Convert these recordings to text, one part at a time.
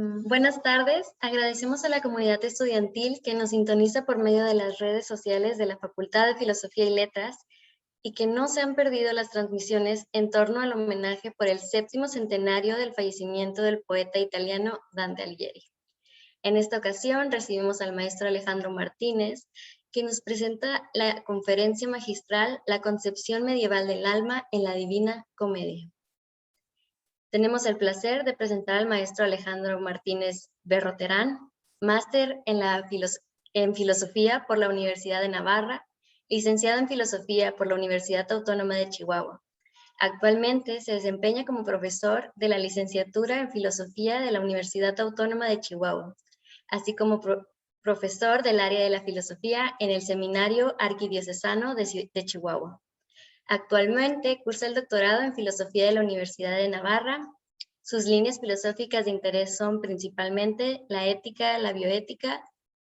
Buenas tardes. Agradecemos a la comunidad estudiantil que nos sintoniza por medio de las redes sociales de la Facultad de Filosofía y Letras y que no se han perdido las transmisiones en torno al homenaje por el 7º centenario del fallecimiento del poeta italiano Dante Alighieri. En esta ocasión recibimos al maestro Alejandro Martínez, que nos presenta la conferencia magistral La concepción medieval del alma en la Divina Comedia. Tenemos el placer de presentar al maestro Alejandro Martínez Berroterán, máster en Filosofía por la Universidad de Navarra, licenciado en Filosofía por la Universidad Autónoma de Chihuahua. Actualmente se desempeña como profesor de la licenciatura en Filosofía de la Universidad Autónoma de Chihuahua, así como profesor del área de la filosofía en el Seminario Arquidiocesano de Chihuahua. Actualmente cursa el doctorado en Filosofía de la Universidad de Navarra. Sus líneas filosóficas de interés son principalmente la ética, la bioética,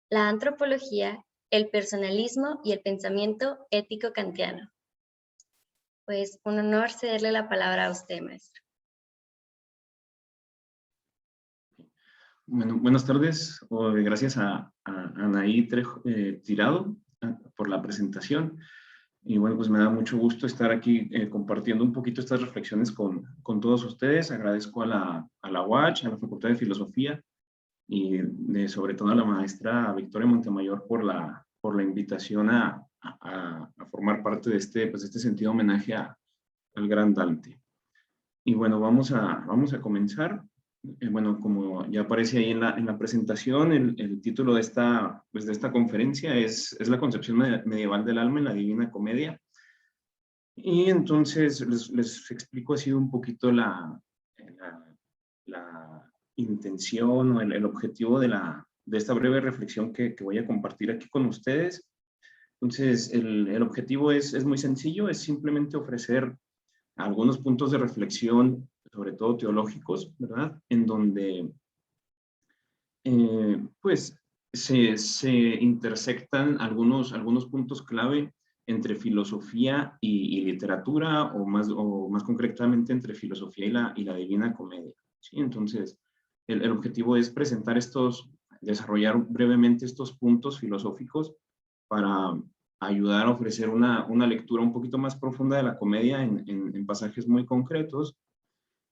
la antropología, el personalismo y el pensamiento ético kantiano. Pues un honor cederle la palabra a usted, maestro. Bueno, buenas tardes. Gracias a Anaí Tirado por la presentación. Y bueno, pues me da mucho gusto estar aquí compartiendo un poquito estas reflexiones con todos ustedes. Agradezco a la UACH, a la Facultad de Filosofía y sobre todo a la maestra Victoria Montemayor por la invitación a formar parte de este sentido homenaje al gran Dante. Y bueno, vamos a comenzar. Bueno, como ya aparece ahí en la presentación, el título de esta conferencia es La concepción medieval del alma en la Divina Comedia. Y entonces les explico así un poquito la intención o el objetivo de esta breve reflexión que voy a compartir aquí con ustedes. Entonces, el objetivo es muy sencillo, es simplemente ofrecer algunos puntos de reflexión, sobre todo teológicos, ¿verdad? En donde, pues, se intersectan algunos puntos clave entre filosofía y literatura, o más concretamente entre filosofía y la Divina Comedia, ¿sí? Entonces, el objetivo es desarrollar brevemente estos puntos filosóficos para ayudar a ofrecer una lectura un poquito más profunda de la comedia en pasajes muy concretos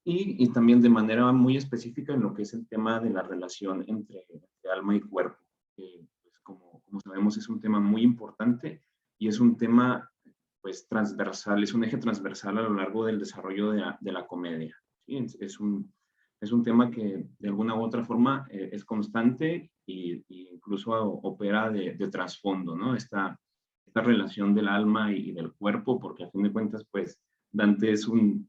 y también de manera muy específica en lo que es el tema de la relación entre alma y cuerpo. Pues como sabemos es un tema muy importante y es un tema pues transversal, es un eje transversal a lo largo del desarrollo de la comedia, ¿sí? Es un tema que de alguna u otra forma es constante e incluso opera de trasfondo, ¿no? Esta relación del alma y del cuerpo, porque a fin de cuentas, pues, Dante es un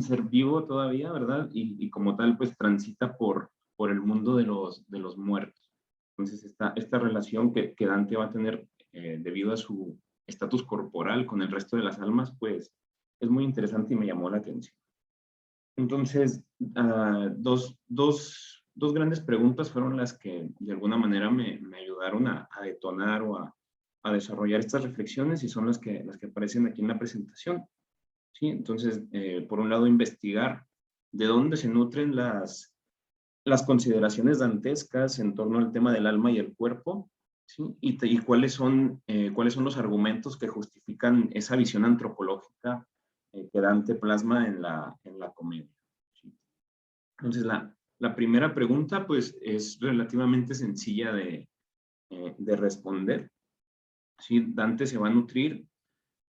ser vivo todavía, ¿verdad? Y como tal, pues, transita por el mundo de los muertos. Entonces, esta relación que Dante va a tener debido a su estatus corporal con el resto de las almas, pues, es muy interesante y me llamó la atención. Entonces, dos grandes preguntas fueron las que de alguna manera me ayudaron a detonar o a desarrollar estas reflexiones y son las que aparecen aquí en la presentación, ¿sí? Entonces, por un lado, investigar de dónde se nutren las consideraciones dantescas en torno al tema del alma y el cuerpo, ¿sí? Y cuáles son los argumentos que justifican esa visión antropológica que Dante plasma en la comedia, ¿sí? Entonces, la primera pregunta, pues, es relativamente sencilla de responder, ¿sí? Dante se va a nutrir,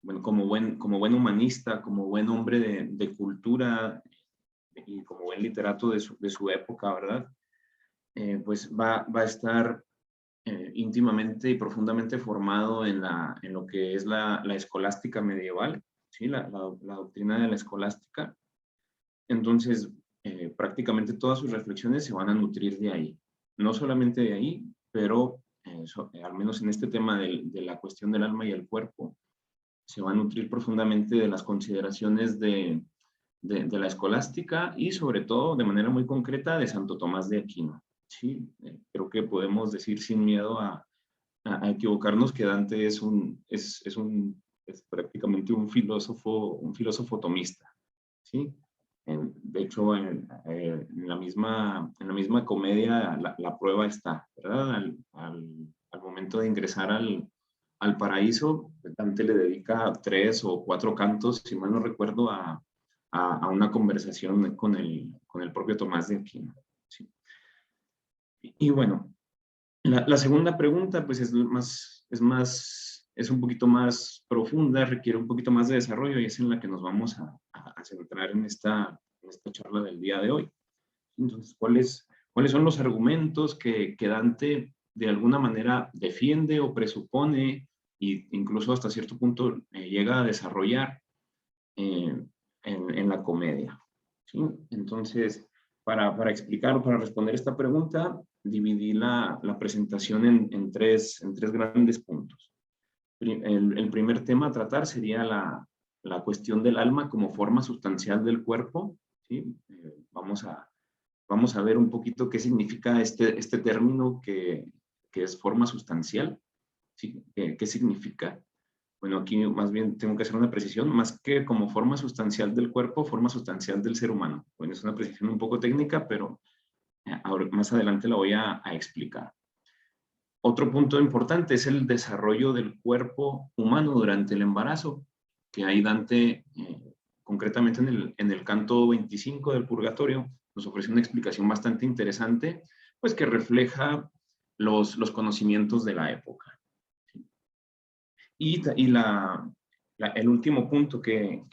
bueno, como buen humanista, como buen hombre de cultura y como buen literato de su época, ¿verdad? Pues va a estar íntimamente y profundamente formado en lo que es la escolástica medieval, ¿sí? La doctrina de la escolástica. Entonces, prácticamente todas sus reflexiones se van a nutrir de ahí. No solamente de ahí, pero al menos en este tema de la cuestión del alma y el cuerpo, se va a nutrir profundamente de las consideraciones de la escolástica y sobre todo, de manera muy concreta, de Santo Tomás de Aquino. Sí, creo que podemos decir sin miedo a equivocarnos que Dante es prácticamente un filósofo tomista, ¿sí? De hecho, en la misma comedia la prueba está, ¿verdad? Al momento de ingresar al paraíso, Dante le dedica 3 o 4 cantos, si mal no recuerdo, a una conversación con el propio Tomás de Aquino. ¿Sí? Y bueno, la segunda pregunta, pues es un poquito más profunda, requiere un poquito más de desarrollo y es en la que nos vamos a centrar en esta charla del día de hoy. Entonces, ¿cuáles son los argumentos que Dante de alguna manera defiende o presupone e incluso hasta cierto punto llega a desarrollar en la comedia? ¿Sí? Entonces, para explicar o para responder esta pregunta, dividí la presentación en tres grandes puntos. El primer tema a tratar sería la cuestión del alma como forma sustancial del cuerpo. ¿Sí? Vamos a ver un poquito qué significa este término que es forma sustancial. ¿Sí? ¿Qué significa? Bueno, aquí más bien tengo que hacer una precisión, más que como forma sustancial del cuerpo, forma sustancial del ser humano. Bueno, es una precisión un poco técnica, pero ahora, más adelante la voy a explicar. Otro punto importante es el desarrollo del cuerpo humano durante el embarazo, que ahí Dante, concretamente en el canto 25 del Purgatorio, nos ofrece una explicación bastante interesante, pues que refleja los conocimientos de la época. Y el último punto que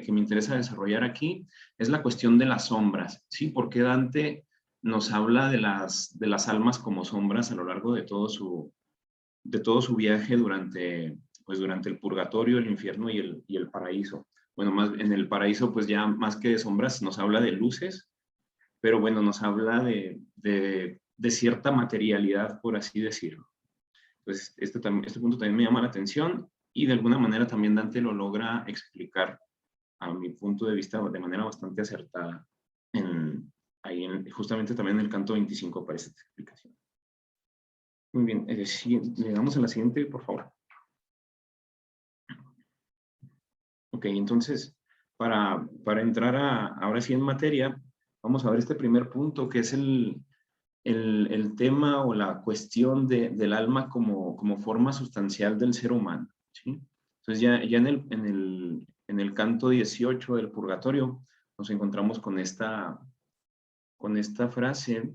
me interesa desarrollar aquí es la cuestión de las sombras, ¿sí? Porque Dante nos habla de las almas como sombras a lo largo de todo su viaje durante el purgatorio, el infierno y el paraíso. Bueno, más en el paraíso, pues ya más que de sombras, nos habla de luces, pero bueno, nos habla de cierta materialidad, por así decirlo. Entonces, este punto también me llama la atención y de alguna manera también Dante lo logra explicar a mi punto de vista de manera bastante acertada. Justamente también en el canto 25 aparece esta explicación. Muy bien, le damos a la siguiente, por favor. Ok, entonces, para entrar ahora sí en materia, vamos a ver este primer punto, que es el tema o la cuestión del alma como forma sustancial del ser humano. ¿Sí? Entonces, ya en el canto 18 del Purgatorio, nos encontramos con esta frase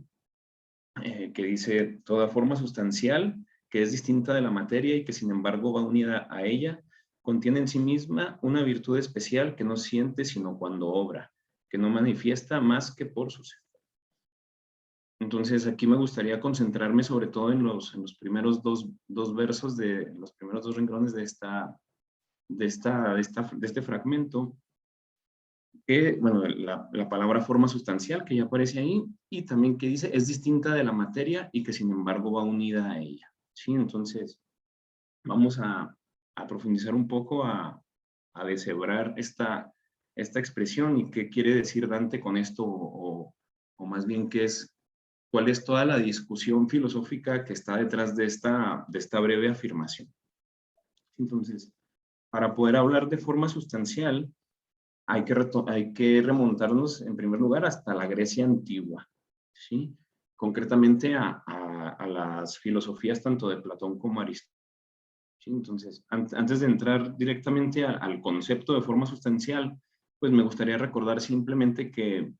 que dice: toda forma sustancial que es distinta de la materia y que sin embargo va unida a ella, contiene en sí misma una virtud especial que no siente sino cuando obra, que no manifiesta más que por su ser. Entonces aquí me gustaría concentrarme sobre todo en los primeros dos versos de los primeros 2 renglones de este fragmento, que, bueno, la palabra forma sustancial que ya aparece ahí, y también que dice es distinta de la materia y que sin embargo va unida a ella. ¿Sí? Entonces, vamos a profundizar un poco, a deshebrar esta expresión y qué quiere decir Dante con esto, o más bien cuál es toda la discusión filosófica que está detrás de esta breve afirmación. Entonces, para poder hablar de forma sustancial, hay que remontarnos en primer lugar hasta la Grecia antigua, ¿sí? Concretamente a las filosofías tanto de Platón como Aristóteles. ¿Sí? Entonces, antes de entrar directamente al concepto de forma sustancial, pues me gustaría recordar simplemente que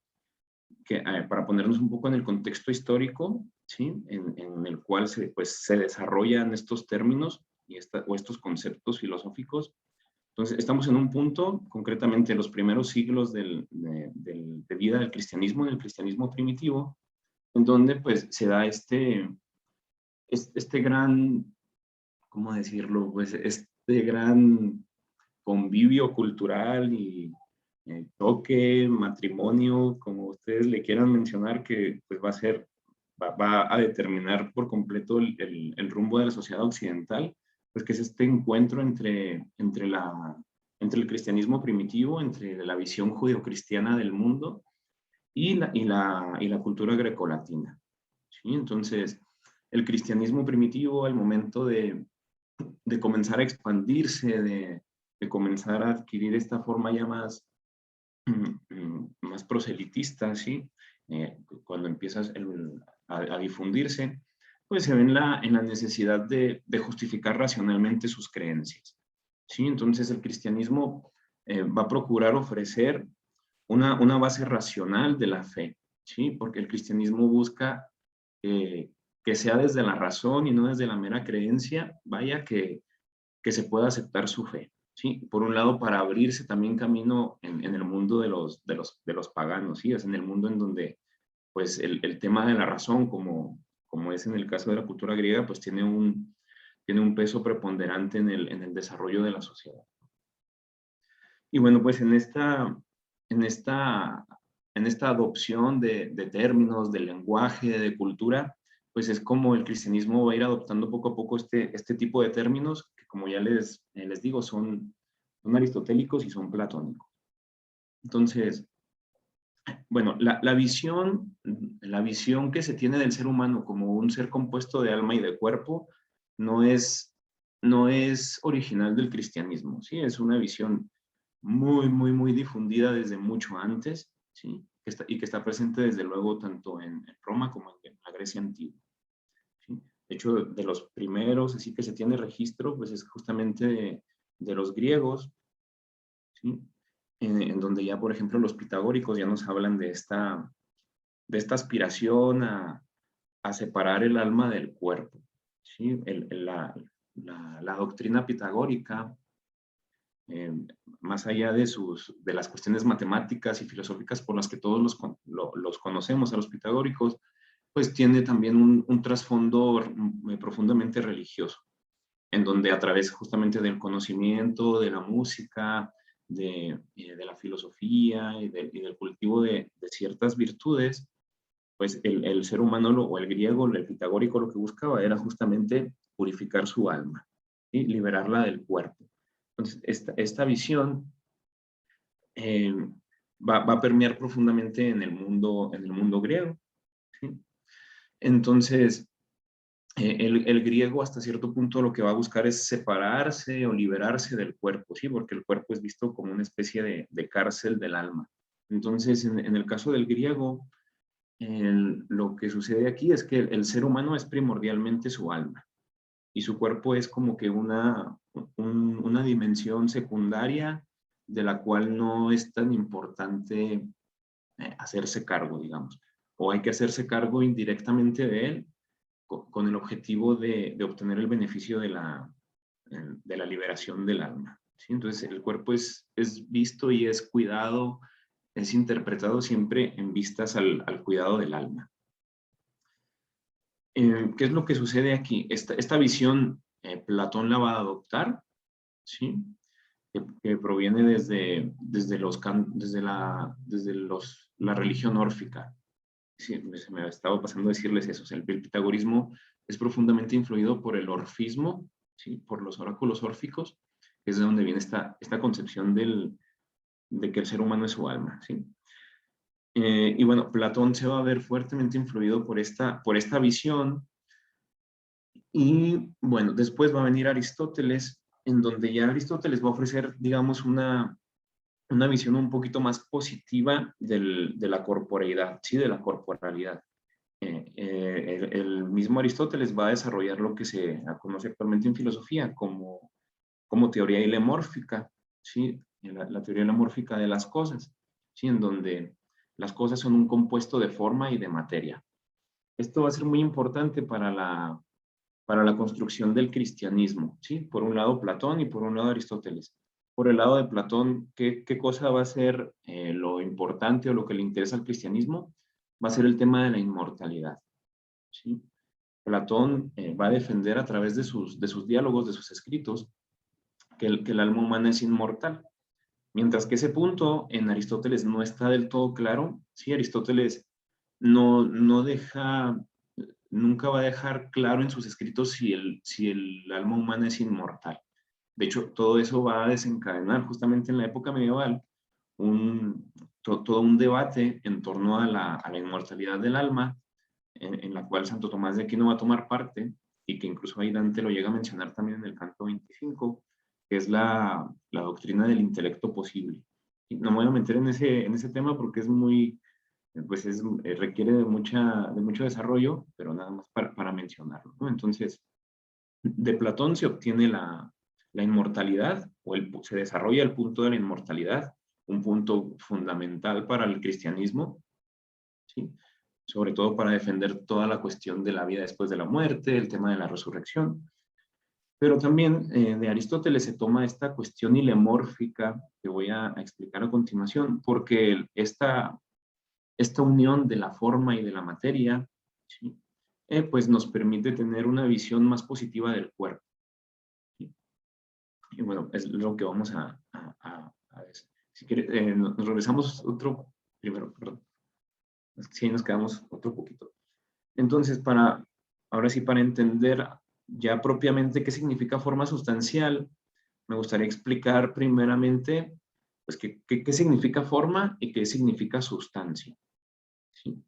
para ponernos un poco en el contexto histórico, ¿sí? en el cual se desarrollan estos términos o estos conceptos filosóficos. Entonces, estamos en un punto, concretamente en los primeros siglos de vida del cristianismo, del cristianismo primitivo, en donde pues se da este gran, ¿cómo decirlo? Pues este gran convivio cultural y toque, matrimonio, como ustedes le quieran mencionar, que pues va a determinar por completo el rumbo de la sociedad occidental, pues que es este encuentro entre el cristianismo primitivo, entre la visión judeocristiana del mundo y la cultura grecolatina. ¿Sí? Entonces, el cristianismo primitivo, al momento de comenzar a expandirse, de comenzar a adquirir esta forma ya más más proselitista, ¿sí? Cuando empiezas a difundirse, pues se ve en la necesidad de justificar racionalmente sus creencias, ¿sí? Entonces el cristianismo va a procurar ofrecer una base racional de la fe, ¿sí? Porque el cristianismo busca que sea desde la razón y no desde la mera creencia, vaya que se pueda aceptar su fe, ¿sí? Por un lado, para abrirse también camino en el mundo de los paganos, ¿sí? Es en el mundo en donde, pues, el tema de la razón, como es en el caso de la cultura griega, pues tiene un peso preponderante en el desarrollo de la sociedad. Y bueno, pues en esta, en esta adopción de términos, de lenguaje, de cultura, pues es como el cristianismo va a ir adoptando poco a poco este tipo de términos que, como ya les digo, son aristotélicos y son platónicos. Entonces, bueno, la visión que se tiene del ser humano como un ser compuesto de alma y de cuerpo no es, no es original del cristianismo, ¿sí? Es una visión muy difundida desde mucho antes, ¿sí? Y que está presente desde luego tanto en Roma como en la Grecia antigua, ¿sí? De hecho, de los primeros, así que se tiene registro, pues es justamente de los griegos, ¿sí? En donde ya, por ejemplo, los pitagóricos ya nos hablan de esta aspiración a separar el alma del cuerpo, ¿sí? La doctrina pitagórica, eh, más allá de las cuestiones matemáticas y filosóficas por las que todos los conocemos a los pitagóricos, pues tiene también un trasfondo profundamente religioso, en donde a través justamente del conocimiento, de la música, de la filosofía y del cultivo de ciertas virtudes, pues el ser humano o el griego, el pitagórico, lo que buscaba era justamente purificar su alma y liberarla del cuerpo. Entonces, esta visión eh, va a permear profundamente en el mundo griego, ¿sí? Entonces, el griego hasta cierto punto lo que va a buscar es separarse o liberarse del cuerpo, ¿sí? Porque el cuerpo es visto como una especie de cárcel del alma. Entonces, en el caso del griego, lo que sucede aquí es que el ser humano es primordialmente su alma y su cuerpo es como que una dimensión secundaria de la cual no es tan importante hacerse cargo, digamos, o hay que hacerse cargo indirectamente de él con el objetivo de obtener el beneficio de la liberación del alma, ¿sí? Entonces el cuerpo es visto y es cuidado, es interpretado siempre en vistas al cuidado del alma. ¿Qué es lo que sucede aquí? Esta visión Platón la va a adoptar, ¿sí? Que proviene la religión órfica. Sí, se me estaba pasando a decirles eso. O sea, el pitagorismo es profundamente influido por el orfismo, ¿sí? Por los oráculos órficos, que es de donde viene esta concepción de que el ser humano es su alma, ¿sí? Y bueno, Platón se va a ver fuertemente influido por esta visión. Y bueno, después va a venir Aristóteles, en donde ya Aristóteles va a ofrecer, digamos, una visión un poquito más positiva de la corporeidad, ¿sí? De la corporalidad. El mismo Aristóteles va a desarrollar lo que se conoce actualmente en filosofía como teoría hilemórfica, ¿sí? La teoría hilemórfica de las cosas, ¿sí? En donde las cosas son un compuesto de forma y de materia. Esto va a ser muy importante para la construcción del cristianismo, ¿sí? Por un lado Platón y por un lado Aristóteles. Por el lado de Platón, ¿qué cosa va a ser lo importante o lo que le interesa al cristianismo? Va a ser el tema de la inmortalidad, ¿sí? Platón va a defender a través de sus diálogos, de sus escritos, que el alma humana es inmortal. Mientras que ese punto en Aristóteles no está del todo claro, ¿sí? Aristóteles no deja, nunca va a dejar claro en sus escritos si el alma humana es inmortal. De hecho, todo eso va a desencadenar justamente en la época medieval todo un debate en torno a la inmortalidad del alma, en la cual Santo Tomás de Aquino va a tomar parte y que incluso ahí Dante lo llega a mencionar también en el canto 25, que es la doctrina del intelecto posible. No me voy a meter en ese tema porque es muy, pues requiere de mucho desarrollo, pero nada más para mencionarlo, ¿no? Entonces, de Platón se obtiene la inmortalidad, se desarrolla el punto de la inmortalidad, un punto fundamental para el cristianismo, ¿sí? Sobre todo para defender toda la cuestión de la vida después de la muerte, el tema de la resurrección. Pero también de Aristóteles se toma esta cuestión ilemórfica que voy a explicar a continuación, porque esta unión de la forma y de la materia, ¿sí? Pues nos permite tener una visión más positiva del cuerpo. ¿Sí? Y bueno, es lo que vamos a ver. Si quieres, nos regresamos otro primero, perdón. Sí, nos quedamos otro poquito. Entonces, ahora sí, para entender ya propiamente qué significa forma sustancial, me gustaría explicar primeramente, pues, qué significa forma y qué significa sustancia. ¿Sí?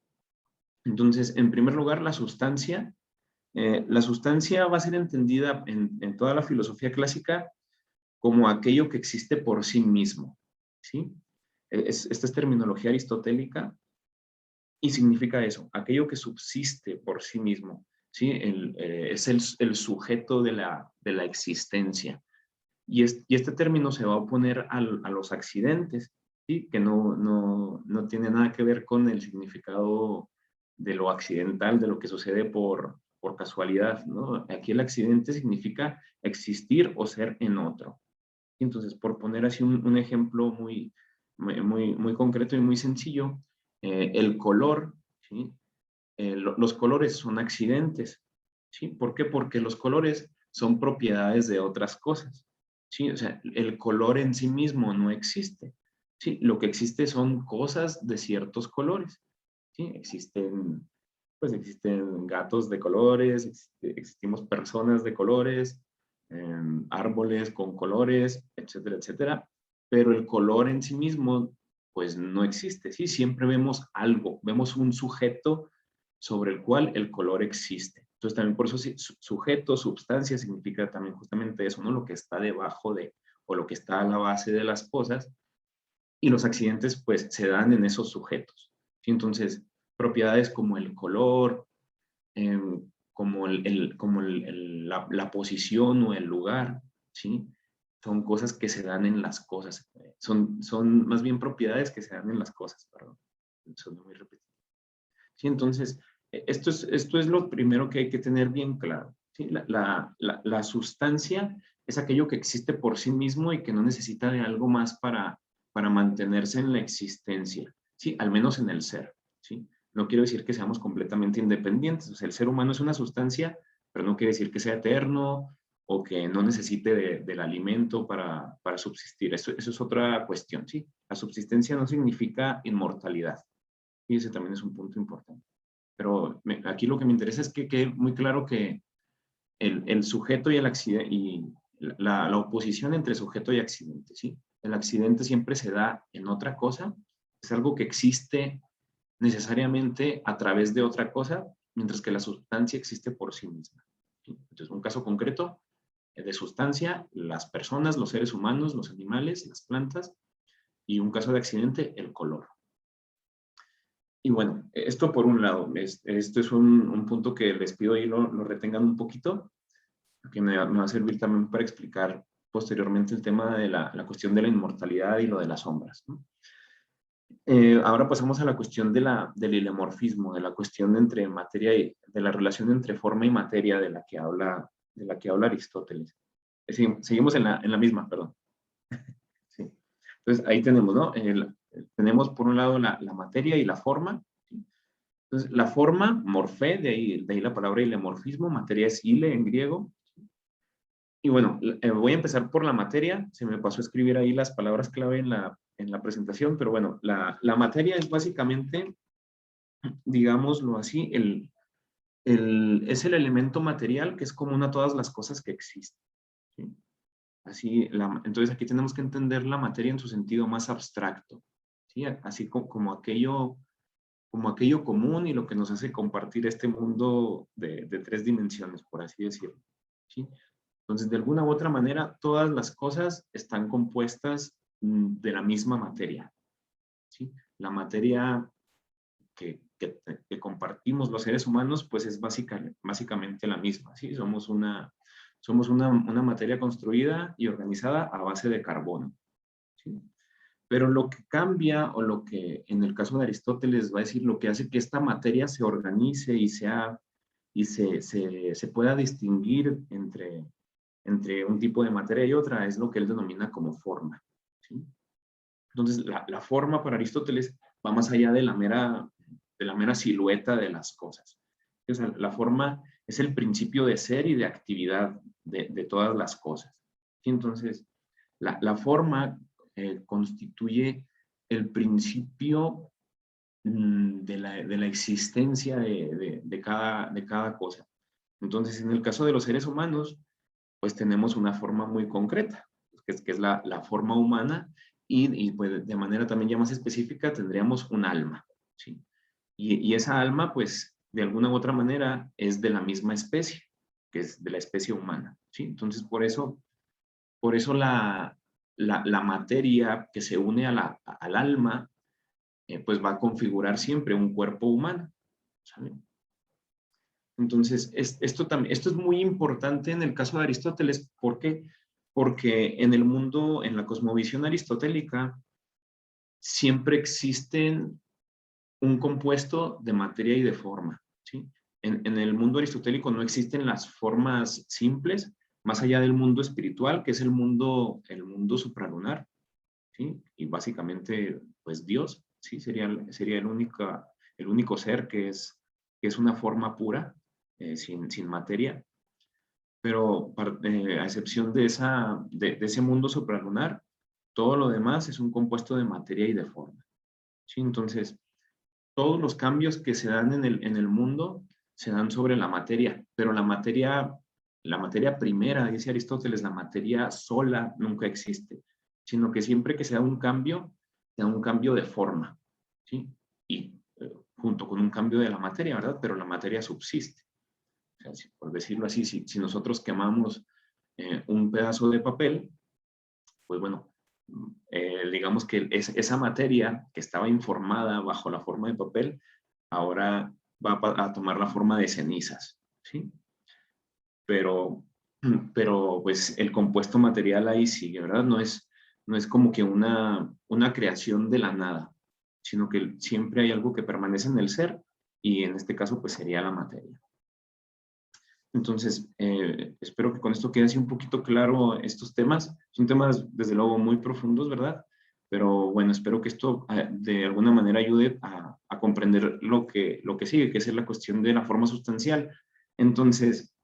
Entonces, en primer lugar, la sustancia va a ser entendida en toda la filosofía clásica como aquello que existe por sí mismo. ¿Sí? Esta es terminología aristotélica y significa eso, aquello que subsiste por sí mismo. ¿Sí? Es el sujeto de la existencia. Y este término se va a oponer a los accidentes, ¿sí? Que no tiene nada que ver con el significado de lo accidental, de lo que sucede por casualidad, ¿no? Aquí el accidente significa existir o ser en otro. Entonces, por poner así un ejemplo muy concreto y muy sencillo, el color, ¿sí? Los colores son accidentes, ¿sí? ¿Por qué? Porque los colores son propiedades de otras cosas, ¿sí? O sea, el color en sí mismo no existe, ¿sí? Lo que existe son cosas de ciertos colores, ¿sí? Existen gatos de colores, existimos personas de colores, árboles con colores, etcétera, etcétera, pero el color en sí mismo, pues no existe, ¿sí? Siempre vemos algo, vemos un sujeto sobre el cual el color existe. Entonces también por eso sujeto, substancia, significa también justamente eso, ¿no? Lo que está debajo o lo que está a la base de las cosas, y los accidentes pues se dan en esos sujetos, ¿sí? Entonces, propiedades como el color, eh, como la posición o el lugar, ¿sí? Son cosas que se dan en las cosas. Son más bien propiedades que se dan en las cosas, perdón. Son muy repetitivos. ¿Sí? Entonces, esto es lo primero que hay que tener bien claro. ¿Sí? La sustancia es aquello que existe por sí mismo y que no necesita de algo más para mantenerse en la existencia, ¿sí? Al menos en el ser. ¿Sí? No quiero decir que seamos completamente independientes. O sea, el ser humano es una sustancia, pero no quiere decir que sea eterno o que no necesite del alimento para subsistir. Eso es otra cuestión. ¿Sí? La subsistencia no significa inmortalidad. Y ese también es un punto importante. Pero aquí lo que me interesa es que quede muy claro que el sujeto y el accidente, y la oposición entre sujeto y accidente, ¿sí? El accidente siempre se da en otra cosa, es algo que existe necesariamente a través de otra cosa, mientras que la sustancia existe por sí misma. ¿Sí? Entonces, un caso concreto de sustancia, las personas, los seres humanos, los animales, las plantas, y un caso de accidente, el color. Y bueno, esto por un lado, esto es un punto que les pido ahí lo retengan un poquito, que me va a servir también para explicar posteriormente el tema de la cuestión de la inmortalidad y lo de las sombras, ¿no? Ahora pasamos a la cuestión del ilemorfismo, de la cuestión entre materia de la relación entre forma y materia de la que habla Aristóteles. Seguimos en la misma, perdón. Sí. Entonces ahí tenemos, ¿no? Tenemos por un lado la materia y la forma. ¿Sí? Entonces, la forma, morfé, de ahí la palabra ilemorfismo, materia es ile en griego. Y bueno, voy a empezar por la materia. Se me pasó a escribir ahí las palabras clave en la presentación, pero bueno, la materia es básicamente, digámoslo así, es el elemento material que es común a todas las cosas que existen. ¿Sí? Entonces aquí tenemos que entender la materia en su sentido más abstracto. ¿Sí? Así como aquello común y lo que nos hace compartir este mundo de tres dimensiones, por así decirlo. ¿Sí? Entonces, de alguna u otra manera, todas las cosas están compuestas de la misma materia, ¿sí? La materia que compartimos los seres humanos, pues es básicamente la misma, ¿sí? Somos una materia construida y organizada a base de carbono, ¿sí? Pero lo que cambia, o lo que en el caso de Aristóteles va a decir, lo que hace que esta materia se organice y se pueda distinguir entre un tipo de materia y otra, es lo que él denomina como forma, ¿sí? Entonces, la forma para Aristóteles va más allá de la mera silueta de las cosas. O sea, la forma es el principio de ser y de actividad de todas las cosas, ¿sí? Entonces, la forma constituye el principio de la existencia de cada cosa. Entonces, en el caso de los seres humanos, pues tenemos una forma muy concreta, que es la forma humana, y pues de manera también ya más específica tendríamos un alma, ¿sí? Y esa alma, pues, de alguna u otra manera es de la misma especie, que es de la especie humana, ¿sí? Entonces, por eso la materia que se une al alma, pues va a configurar siempre un cuerpo humano, ¿sale? Entonces, esto es muy importante en el caso de Aristóteles. ¿Por qué? Porque en el mundo, en la cosmovisión aristotélica, siempre existen un compuesto de materia y de forma, ¿sí? En el mundo aristotélico no existen las formas simples, más allá del mundo espiritual, que es el mundo supralunar, ¿sí? Y básicamente, pues Dios, ¿sí? Sería el único ser que es una forma pura, sin materia. Pero a excepción de ese mundo supralunar, todo lo demás es un compuesto de materia y de forma, ¿sí? Entonces, todos los cambios que se dan en el mundo se dan sobre la materia, pero la materia primera, dice Aristóteles, la materia sola nunca existe, sino que siempre que se da un cambio de forma, ¿sí? Y junto con un cambio de la materia, ¿verdad? Pero la materia subsiste. O sea, por decirlo así, si nosotros quemamos un pedazo de papel, pues bueno, digamos que esa materia que estaba informada bajo la forma de papel, ahora va a tomar la forma de cenizas, ¿sí? Pero, pero pues el compuesto material ahí sigue, ¿verdad? No es como que una creación de la nada, sino que siempre hay algo que permanece en el ser, y en este caso pues sería la materia. Entonces, espero que con esto quede así un poquito claro estos temas. Son temas, desde luego, muy profundos, ¿verdad? Pero bueno, espero que esto de alguna manera ayude a comprender lo que sigue, que es la cuestión de la forma sustancial. Entonces,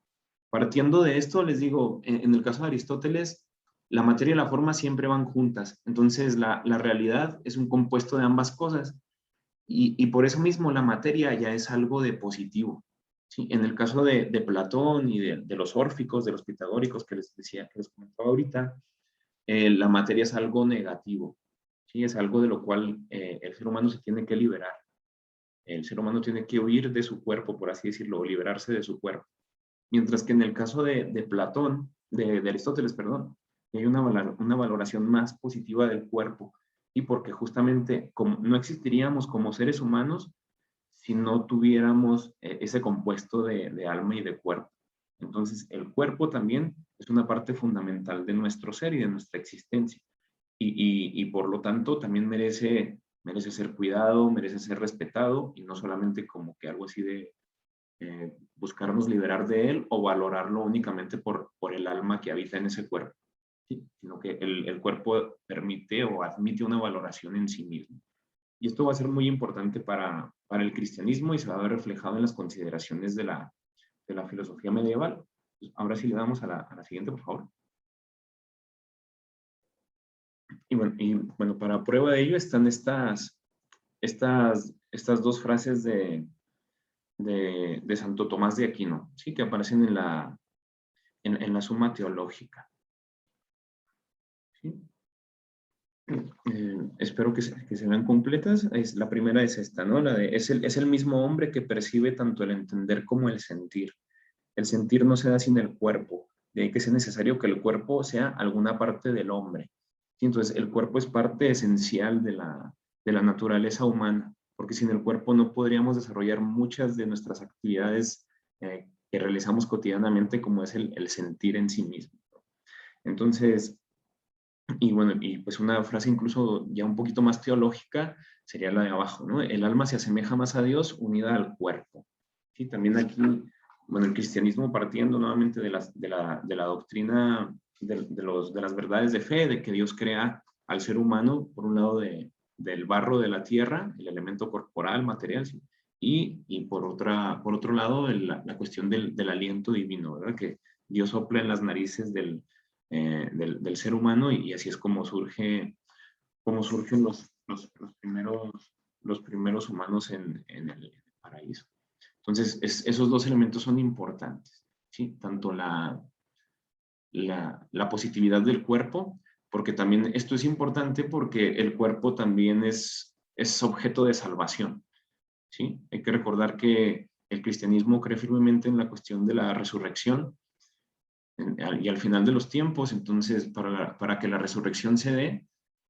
partiendo de esto, les digo, en el caso de Aristóteles, la materia y la forma siempre van juntas. Entonces, la realidad es un compuesto de ambas cosas. Y por eso mismo la materia ya es algo de positivo, ¿sí? En el caso de Platón y de los órficos, de los pitagóricos que les decía, que les comentaba ahorita, la materia es algo negativo, ¿sí? Es algo de lo cual el ser humano se tiene que liberar. El ser humano tiene que huir de su cuerpo, por así decirlo, o liberarse de su cuerpo. Mientras que en el caso de Platón, de Aristóteles, perdón, hay una valoración más positiva del cuerpo, y porque justamente no existiríamos como seres humanos si no tuviéramos ese compuesto de alma y de cuerpo. Entonces, el cuerpo también es una parte fundamental de nuestro ser y de nuestra existencia. Y por lo tanto también merece ser cuidado, merece ser respetado, y no solamente como que algo así de buscarnos liberar de él o valorarlo únicamente por el alma que habita en ese cuerpo, ¿sí? Sino que el cuerpo permite o admite una valoración en sí mismo. Y esto va a ser muy importante para el cristianismo, y se va a ver reflejado en las consideraciones de la filosofía medieval. Pues ahora sí le damos a la siguiente, por favor. Y bueno, para prueba de ello están estas dos frases de Santo Tomás de Aquino, ¿sí? Que aparecen en la Suma Teológica, ¿sí? Espero que se vean completas. La primera es esta, ¿no? Es el mismo hombre que percibe tanto el entender como el sentir. El sentir no se da sin el cuerpo, de ahí que sea necesario que el cuerpo sea alguna parte del hombre. ¿sí? Entonces, el cuerpo es parte esencial de la naturaleza humana, porque sin el cuerpo no podríamos desarrollar muchas de nuestras actividades que realizamos cotidianamente, como es el sentir en sí mismo. Entonces, y bueno, y pues una frase incluso ya un poquito más teológica sería la de abajo, ¿no? El alma se asemeja más a Dios unida al cuerpo. Sí, también aquí, bueno, el cristianismo partiendo nuevamente de la doctrina de las verdades de fe, de que Dios crea al ser humano, por un lado del barro de la tierra, el elemento corporal, material, ¿sí? Y por otro lado, la cuestión del aliento divino, ¿verdad? Que Dios sopla en las narices del ser humano y así es como surgen los primeros humanos en el paraíso. Entonces, esos dos elementos son importantes, ¿sí? Tanto la positividad del cuerpo, porque también esto es importante porque el cuerpo también es objeto de salvación, ¿sí? Hay que recordar que el cristianismo cree firmemente en la cuestión de la resurrección y al final de los tiempos, entonces, para que la resurrección se dé,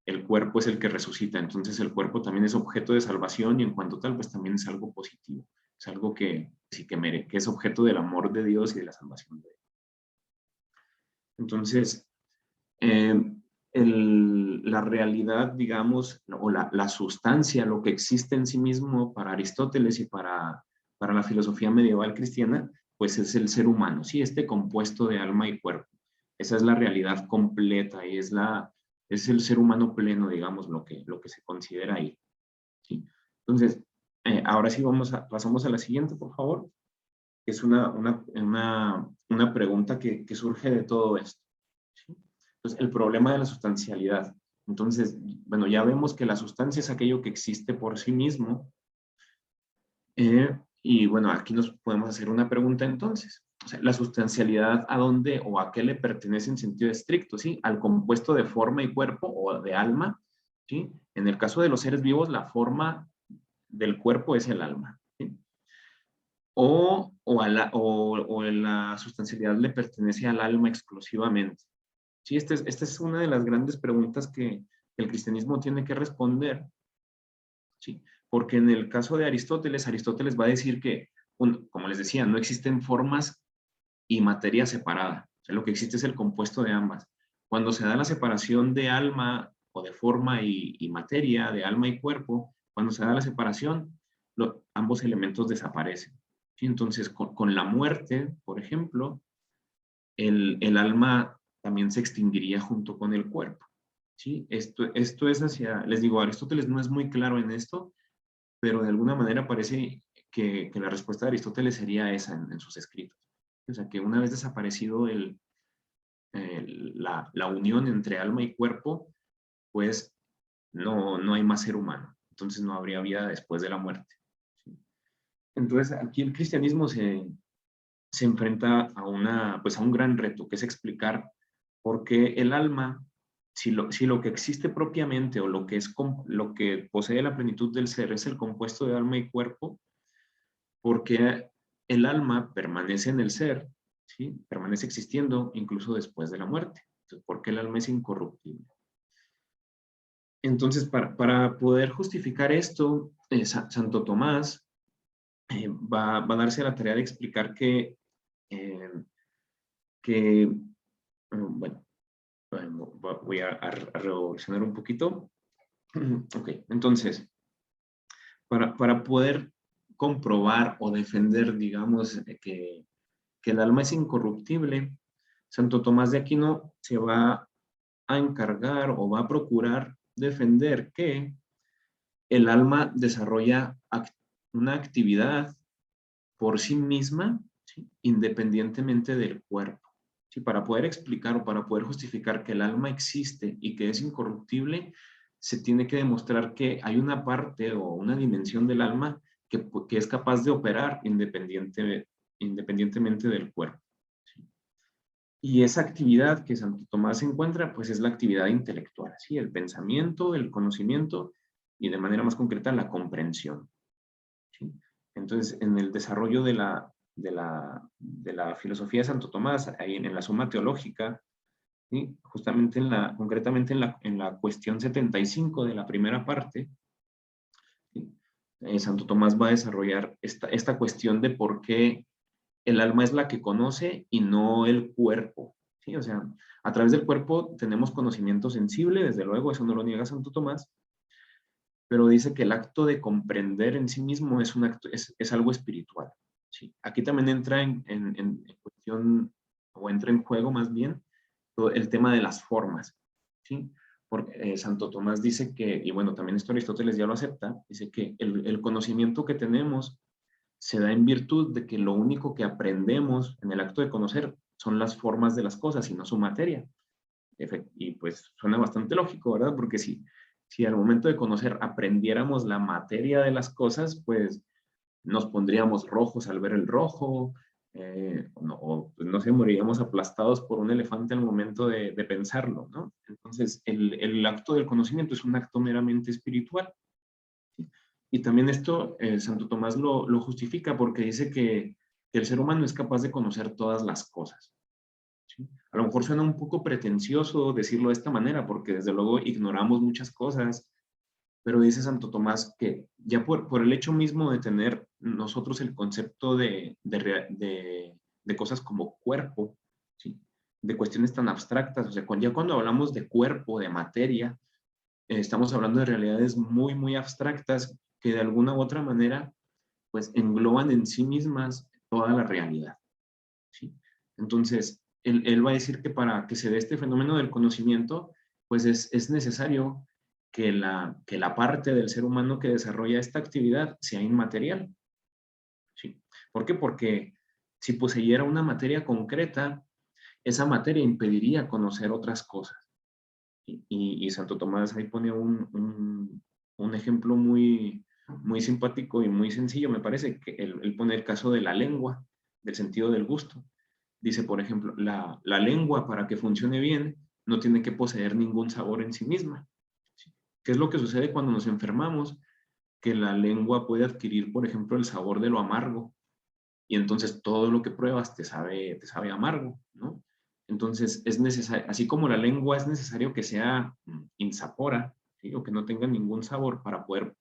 el cuerpo es el que resucita, entonces el cuerpo también es objeto de salvación y en cuanto tal, pues también es algo positivo, es algo que sí que es objeto del amor de Dios y de la salvación de Dios. Entonces, eh, la realidad, digamos, o la sustancia, lo que existe en sí mismo para Aristóteles y para la filosofía medieval cristiana, pues es el ser humano, ¿sí? Este compuesto de alma y cuerpo. Esa es la realidad completa y es el ser humano pleno, digamos, lo que se considera ahí, ¿sí? Entonces, ahora sí pasamos a la siguiente, por favor, que es una pregunta que surge de todo esto, ¿sí? Entonces, el problema de la sustancialidad. Entonces, bueno, ya vemos que la sustancia es aquello que existe por sí mismo. Y bueno, aquí nos podemos hacer una pregunta entonces. O sea, la sustancialidad, ¿a dónde o a qué le pertenece en sentido estricto? ¿Sí? Al compuesto de forma y cuerpo o de alma. ¿Sí? En el caso de los seres vivos, la forma del cuerpo es el alma. ¿Sí? O la sustancialidad le pertenece al alma exclusivamente. Sí, esta es una de las grandes preguntas que el cristianismo tiene que responder, ¿sí? Porque en el caso de Aristóteles, Aristóteles va a decir que, como les decía, no existen formas y materia separada. O sea, lo que existe es el compuesto de ambas. Cuando se da la separación de alma o de forma y materia, de alma y cuerpo, cuando se da la separación, ambos elementos desaparecen. ¿Sí? Entonces, con la muerte, por ejemplo, el alma también se extinguiría junto con el cuerpo. ¿Sí? Esto es les digo, Aristóteles no es muy claro en esto, pero de alguna manera parece que la respuesta de Aristóteles sería esa en sus escritos. O sea, que una vez desaparecido la unión entre alma y cuerpo, pues no hay más ser humano. Entonces no habría vida después de la muerte. ¿Sí? Entonces aquí el cristianismo se enfrenta pues a un gran reto, que es explicar por qué el alma, si lo que existe propiamente o lo que posee la plenitud del ser es el compuesto de alma y cuerpo, por qué el alma permanece en el ser, ¿sí? Permanece existiendo incluso después de la muerte. Entonces, ¿por qué el alma es incorruptible? Entonces, para poder justificar esto, Santo Tomás va a darse la tarea de explicar eh, bueno, voy a revolucionar un poquito. Ok, entonces, para poder comprobar o defender, digamos, que el alma es incorruptible, Santo Tomás de Aquino se va a encargar o va a procurar defender que el alma desarrolla una actividad por sí misma, ¿sí? Independientemente del cuerpo. ¿Sí? Para poder explicar o para poder justificar que el alma existe y que es incorruptible, se tiene que demostrar que hay una parte o una dimensión del alma que es capaz de operar independientemente del cuerpo. ¿Sí? Y esa actividad que Santo Tomás encuentra, pues es la actividad intelectual, ¿sí? El pensamiento, el conocimiento y de manera más concreta la comprensión. ¿Sí? Entonces, en el desarrollo de la filosofía de Santo Tomás, ahí en la Suma Teológica, ¿sí? Justamente concretamente en la cuestión 75 de la primera parte, ¿sí? Santo Tomás va a desarrollar esta cuestión de por qué el alma es la que conoce y no el cuerpo, ¿sí? O sea, a través del cuerpo tenemos conocimiento sensible, desde luego, eso no lo niega Santo Tomás, pero dice que el acto de comprender en sí mismo es, es algo espiritual, ¿sí? Aquí también entra en cuestión, o entra en juego más bien, todo el tema de las formas, ¿sí? Porque Santo Tomás dice que, y bueno, también esto Aristóteles ya lo acepta, dice que el conocimiento que tenemos se da en virtud de que lo único que aprendemos en el acto de conocer son las formas de las cosas y no su materia. Y pues suena bastante lógico, ¿verdad? Porque si al momento de conocer aprendiéramos la materia de las cosas, pues nos pondríamos rojos al ver el rojo, o pues, no sé, moriríamos aplastados por un elefante al momento de pensarlo, ¿no? Entonces, el acto del conocimiento es un acto meramente espiritual. ¿Sí? Y también esto Santo Tomás lo justifica porque dice que el ser humano es capaz de conocer todas las cosas. ¿Sí? A lo mejor suena un poco pretencioso decirlo de esta manera, porque desde luego ignoramos muchas cosas, pero dice Santo Tomás que ya por el hecho mismo de tener nosotros el concepto de cosas como cuerpo, ¿sí? De cuestiones tan abstractas, o sea, ya cuando hablamos de cuerpo, de materia, estamos hablando de realidades muy, muy abstractas que de alguna u otra manera, pues engloban en sí mismas toda la realidad, ¿sí? Entonces, él va a decir que para que se dé este fenómeno del conocimiento, pues es necesario que la parte del ser humano que desarrolla esta actividad sea inmaterial, ¿sí? ¿Por qué? Porque si poseyera una materia concreta, esa materia impediría conocer otras cosas. Y Santo Tomás ahí pone un ejemplo muy, muy simpático y muy sencillo, me parece, que él pone el caso de la lengua, del sentido del gusto. Dice, por ejemplo, la lengua para que funcione bien no tiene que poseer ningún sabor en sí misma. ¿Sí? ¿Qué es lo que sucede cuando nos enfermamos? Que la lengua puede adquirir, por ejemplo, el sabor de lo amargo y entonces todo lo que pruebas te sabe amargo, ¿no? Entonces es necesario, así como la lengua es necesario que sea insapora, ¿sí? O que no tenga ningún sabor para poder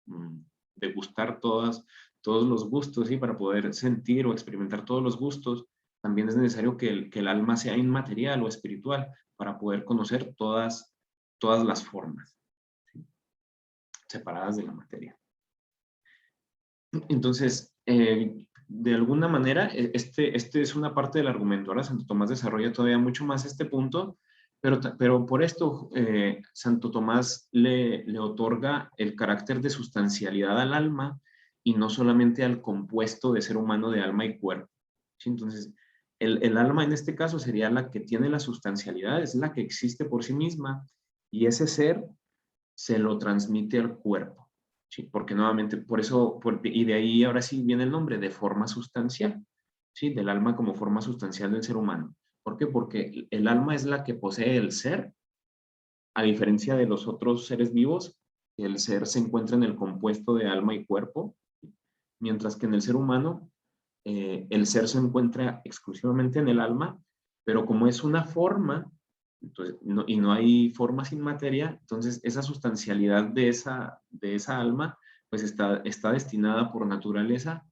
mm, degustar todos los gustos, ¿sí? Para poder sentir o experimentar todos los gustos, también es necesario que el alma sea inmaterial o espiritual para poder conocer todas las formas, ¿sí? Separadas de la materia. Entonces, de alguna manera, este es una parte del argumento. Ahora Santo Tomás desarrolla todavía mucho más este punto, pero por esto Santo Tomás le otorga el carácter de sustancialidad al alma y no solamente al compuesto de ser humano de alma y cuerpo. ¿Sí? Entonces, el alma en este caso sería la que tiene la sustancialidad, es la que existe por sí misma y ese ser se lo transmite al cuerpo. ¿Sí? Porque nuevamente, por eso, y de ahí ahora sí viene el nombre de forma sustancial, ¿sí? Del alma como forma sustancial del ser humano. ¿Por qué? Porque el alma es la que posee el ser, a diferencia de los otros seres vivos, el ser se encuentra en el compuesto de alma y cuerpo, mientras que en el ser humano, el ser se encuentra exclusivamente en el alma, pero como es una forma, entonces, y no hay forma sin materia, entonces esa sustancialidad de esa alma, pues está destinada por naturaleza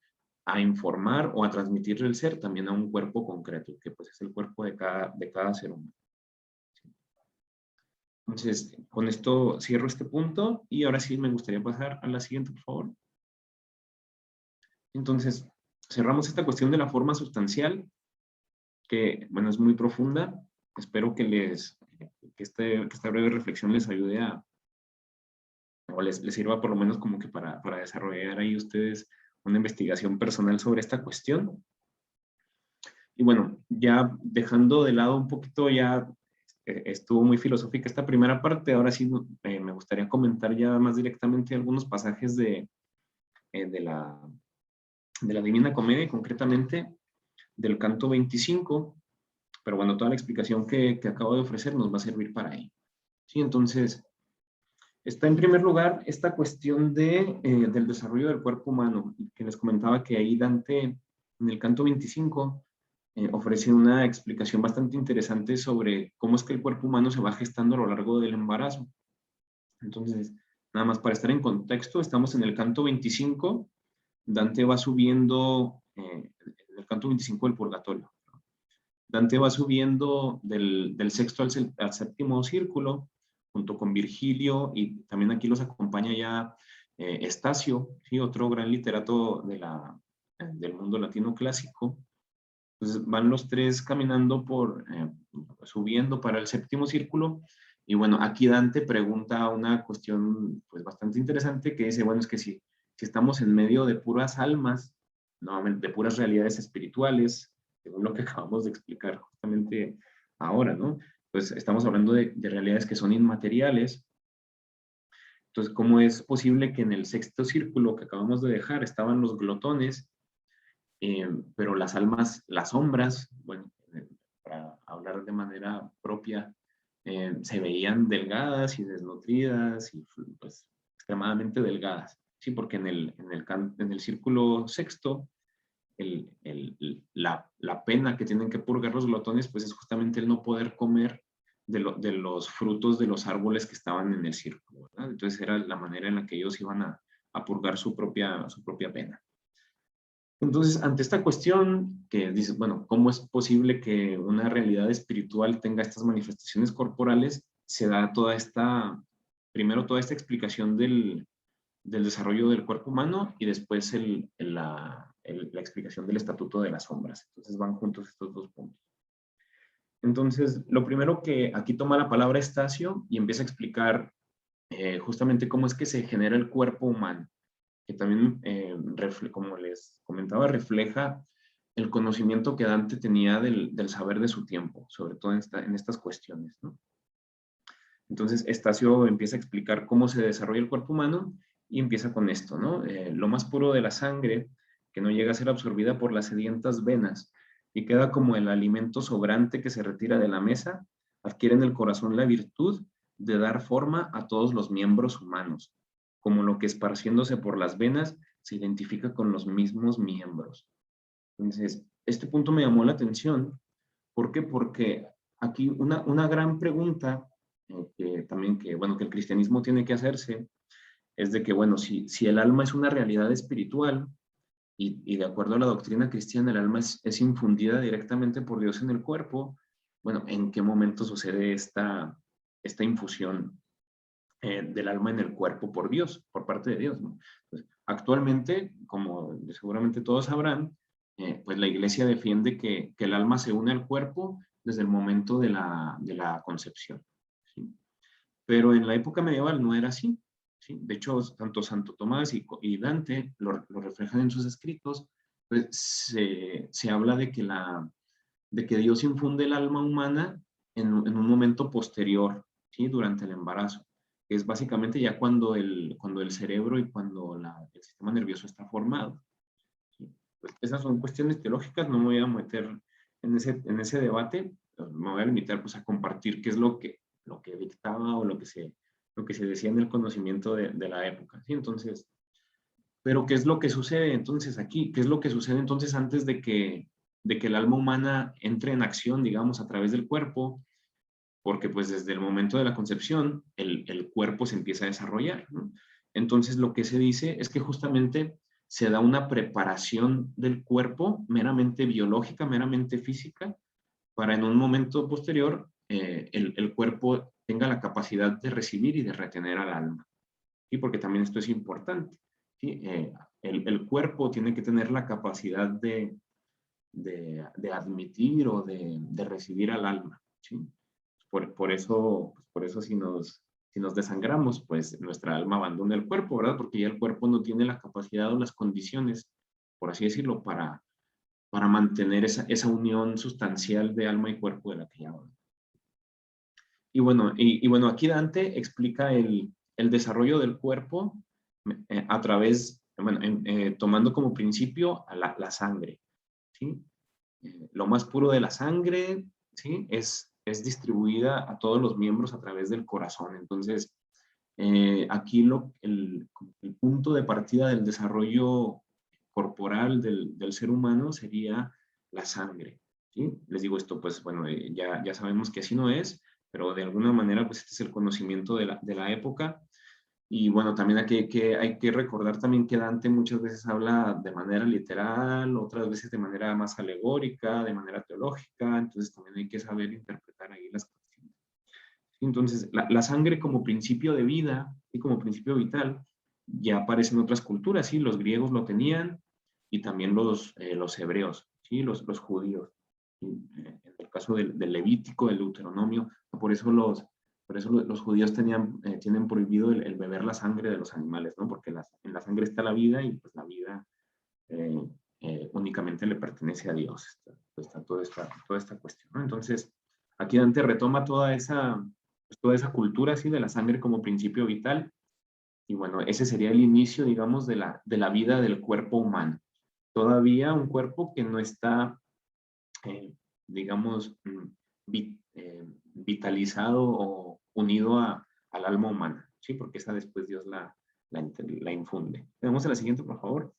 a informar o a transmitirle el ser también a un cuerpo concreto, que pues es el cuerpo de cada ser humano. Entonces, con esto cierro este punto y ahora sí me gustaría pasar a la siguiente, por favor. Entonces, cerramos esta cuestión de la forma sustancial, que, bueno, es muy profunda. Espero que esta breve reflexión les ayude o les sirva por lo menos como que para desarrollar ahí ustedes una investigación personal sobre esta cuestión. Y bueno, ya dejando de lado un poquito, ya estuvo muy filosófica esta primera parte, ahora sí me gustaría comentar ya más directamente algunos pasajes de la Divina Comedia, concretamente del canto 25, pero bueno, toda la explicación que acabo de ofrecer nos va a servir para ello. Sí, entonces, está en primer lugar esta cuestión del desarrollo del cuerpo humano, que les comentaba que ahí Dante, en el canto 25, ofrece una explicación bastante interesante sobre cómo es que el cuerpo humano se va gestando a lo largo del embarazo. Entonces, nada más para estar en contexto, estamos en el canto 25, Dante va subiendo, en el canto 25 del Purgatorio. Dante va subiendo del sexto al séptimo círculo, junto con Virgilio, y también aquí los acompaña ya Estacio, ¿sí? Otro gran literato del mundo latino clásico. Entonces van los tres caminando subiendo para el séptimo círculo, y bueno, aquí Dante pregunta una cuestión pues bastante interesante que dice, bueno, es que si estamos en medio de puras almas, nuevamente, de puras realidades espirituales, según lo que acabamos de explicar justamente ahora, ¿no? Pues estamos hablando de realidades que son inmateriales. Entonces, ¿cómo es posible que en el sexto círculo que acabamos de dejar estaban los glotones, pero las almas, las sombras, bueno, para hablar de manera propia, se veían delgadas y desnutridas y pues extremadamente delgadas? Sí, porque en el círculo sexto, la pena que tienen que purgar los glotones, pues es justamente el no poder comer de los frutos de los árboles que estaban en el círculo, ¿verdad? Entonces era la manera en la que ellos iban a purgar su propia pena. Entonces, ante esta cuestión que dices, bueno, ¿cómo es posible que una realidad espiritual tenga estas manifestaciones corporales? Se da primero toda esta explicación del desarrollo del cuerpo humano, y después la explicación del estatuto de las sombras. Entonces van juntos estos dos puntos. Entonces, lo primero que aquí toma la palabra Estacio y empieza a explicar justamente cómo es que se genera el cuerpo humano, que también, como les comentaba, refleja el conocimiento que Dante tenía del saber de su tiempo, sobre todo en estas cuestiones, ¿no? Entonces, Estacio empieza a explicar cómo se desarrolla el cuerpo humano y empieza con esto, ¿no? Lo más puro de la sangre, que no llega a ser absorbida por las sedientas venas y queda como el alimento sobrante que se retira de la mesa, adquiere en el corazón la virtud de dar forma a todos los miembros humanos, como lo que esparciéndose por las venas se identifica con los mismos miembros. Entonces, este punto me llamó la atención. ¿Por qué? Porque aquí una gran pregunta bueno, que el cristianismo tiene que hacerse es de que, bueno, si el alma es una realidad espiritual y de acuerdo a la doctrina cristiana el alma es infundida directamente por Dios en el cuerpo, bueno, ¿en qué momento sucede esta infusión del alma en el cuerpo por Dios, por parte de Dios, ¿no? Pues, actualmente, como seguramente todos sabrán, pues la iglesia defiende que el alma se une al cuerpo desde el momento de la concepción, ¿sí? Pero en la época medieval no era así, ¿sí? De hecho, tanto Santo Tomás y Dante lo reflejan en sus escritos. Pues se habla de que Dios infunde el alma humana en un momento posterior, ¿sí? Durante el embarazo, que es básicamente ya cuando el cerebro y cuando el sistema nervioso está formado, ¿sí? Pues esas son cuestiones teológicas, no me voy a meter en ese debate, me voy a limitar pues a compartir qué es lo que dictaba o lo que se decía en el conocimiento de la época, ¿sí? Entonces, pero ¿qué es lo que sucede entonces aquí? ¿Qué es lo que sucede entonces antes de que el alma humana entre en acción, digamos, a través del cuerpo? Porque pues desde el momento de la concepción el cuerpo se empieza a desarrollar, ¿no? Entonces lo que se dice es que justamente se da una preparación del cuerpo meramente biológica, meramente física, para en un momento posterior el cuerpo tenga la capacidad de recibir y de retener al alma. ¿Sí? Porque también esto es importante, ¿sí? El cuerpo tiene que tener la capacidad de admitir o de recibir al alma, ¿sí? Por eso si nos desangramos, pues nuestra alma abandona el cuerpo, ¿verdad? Porque ya el cuerpo no tiene la capacidad o las condiciones, por así decirlo, para mantener esa unión sustancial de alma y cuerpo de la que ya hablo. Y bueno, aquí Dante explica el desarrollo del cuerpo a través, bueno, tomando como principio a la sangre, ¿sí? Lo más puro de la sangre, ¿sí? Es distribuida a todos los miembros a través del corazón. Entonces, aquí el punto de partida del desarrollo corporal del ser humano sería la sangre, ¿sí? Les digo esto, pues bueno, ya sabemos que así no es, pero de alguna manera, pues este es el conocimiento de la época. Y bueno, también hay que recordar también que Dante muchas veces habla de manera literal, otras veces de manera más alegórica, de manera teológica, entonces también hay que saber interpretar ahí las cuestiones. Entonces, la sangre como principio de vida y como principio vital ya aparece en otras culturas, ¿sí? Los griegos lo tenían y también los hebreos, ¿sí? Los judíos. En el caso del Levítico, del Deuteronomio, por eso los judíos tienen prohibido el beber la sangre de los animales, ¿no? Porque en la sangre está la vida y pues la vida eh, únicamente le pertenece a Dios. Está toda esta cuestión, ¿no? Entonces, aquí Dante retoma toda esa cultura así de la sangre como principio vital. Y bueno, ese sería el inicio, digamos, de la vida del cuerpo humano. Todavía un cuerpo que no está, digamos, vitalizado o unido al alma humana, ¿sí? Porque esa después Dios la infunde. Vamos a la siguiente, por favor.